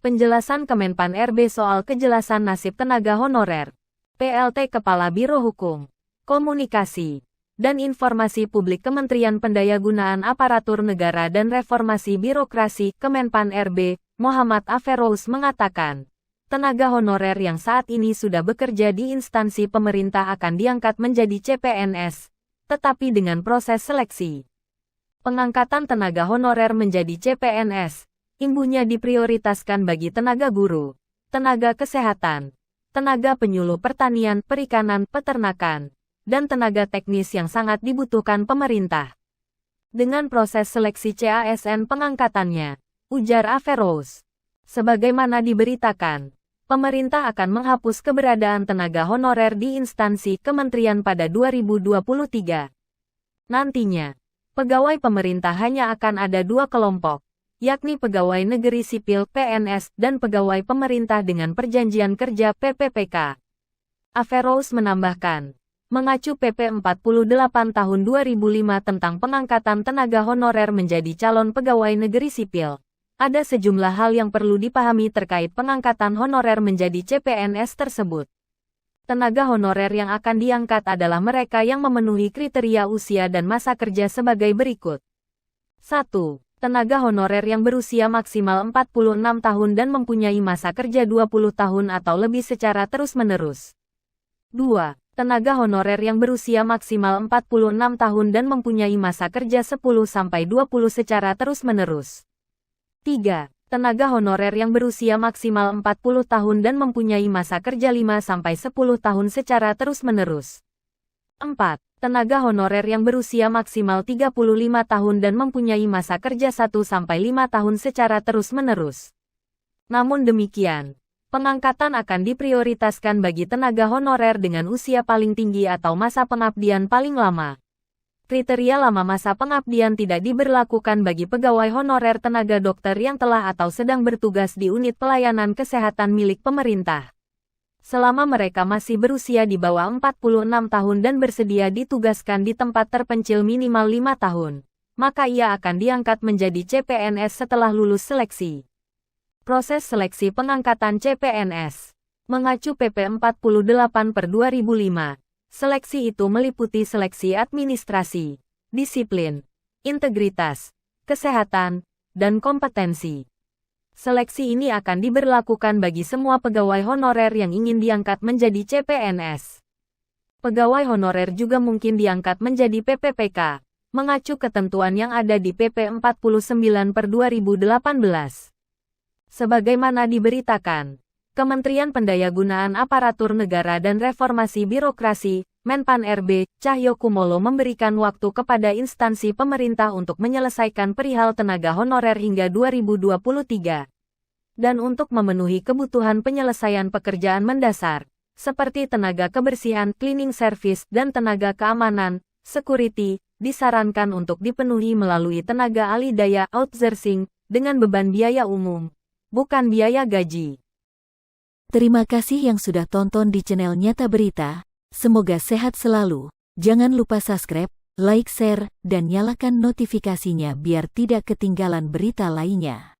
Penjelasan Kemenpan RB soal kejelasan nasib tenaga honorer. PLT Kepala Biro Hukum, Komunikasi, dan Informasi Publik Kementerian Pendayagunaan Aparatur Negara dan Reformasi Birokrasi Kemenpan RB, Muhammad Aferous mengatakan, tenaga honorer yang saat ini sudah bekerja di instansi pemerintah akan diangkat menjadi CPNS, tetapi dengan proses seleksi. Pengangkatan tenaga honorer menjadi CPNS, imbuhnya diprioritaskan bagi tenaga guru, tenaga kesehatan, tenaga penyuluh pertanian, perikanan, peternakan, dan tenaga teknis yang sangat dibutuhkan pemerintah. Dengan proses seleksi CASN pengangkatannya, ujar Aferous, sebagaimana diberitakan, pemerintah akan menghapus keberadaan tenaga honorer di instansi kementerian pada 2023. Nantinya, pegawai pemerintah hanya akan ada dua kelompok, yakni pegawai negeri sipil (PNS) dan pegawai pemerintah dengan perjanjian kerja (PPPK). Aferous menambahkan, mengacu PP 48 tahun 2005 tentang pengangkatan tenaga honorer menjadi calon pegawai negeri sipil, ada sejumlah hal yang perlu dipahami terkait pengangkatan honorer menjadi CPNS tersebut. Tenaga honorer yang akan diangkat adalah mereka yang memenuhi kriteria usia dan masa kerja sebagai berikut. 1. Tenaga honorer yang berusia maksimal 46 tahun dan mempunyai masa kerja 20 tahun atau lebih secara terus-menerus. 2. Tenaga honorer yang berusia maksimal 46 tahun dan mempunyai masa kerja 10-20 secara terus-menerus. 3. Tenaga honorer yang berusia maksimal 40 tahun dan mempunyai masa kerja 5-10 tahun secara terus-menerus. 4. Tenaga honorer yang berusia maksimal 35 tahun dan mempunyai masa kerja 1-5 tahun secara terus-menerus. Namun demikian, pengangkatan akan diprioritaskan bagi tenaga honorer dengan usia paling tinggi atau masa pengabdian paling lama. Kriteria lama masa pengabdian tidak diberlakukan bagi pegawai honorer tenaga dokter yang telah atau sedang bertugas di unit pelayanan kesehatan milik pemerintah. Selama mereka masih berusia di bawah 46 tahun dan bersedia ditugaskan di tempat terpencil minimal 5 tahun, maka ia akan diangkat menjadi CPNS setelah lulus seleksi. Proses seleksi pengangkatan CPNS mengacu PP 48/2005. Seleksi itu meliputi seleksi administrasi, disiplin, integritas, kesehatan, dan kompetensi. Seleksi ini akan diberlakukan bagi semua pegawai honorer yang ingin diangkat menjadi CPNS. Pegawai honorer juga mungkin diangkat menjadi PPPK, mengacu ketentuan yang ada di PP 49/2018. Sebagaimana diberitakan, Kementerian Pendayagunaan Aparatur Negara dan Reformasi Birokrasi, Menpan RB, Cahyokumolo memberikan waktu kepada instansi pemerintah untuk menyelesaikan perihal tenaga honorer hingga 2023. Dan untuk memenuhi kebutuhan penyelesaian pekerjaan mendasar, seperti tenaga kebersihan, cleaning service, dan tenaga keamanan, security, disarankan untuk dipenuhi melalui tenaga ahli daya outsourcing, dengan beban biaya umum, bukan biaya gaji. Terima kasih yang sudah tonton di channel Nyata Berita. Semoga sehat selalu. Jangan lupa subscribe, like, share, dan nyalakan notifikasinya biar tidak ketinggalan berita lainnya.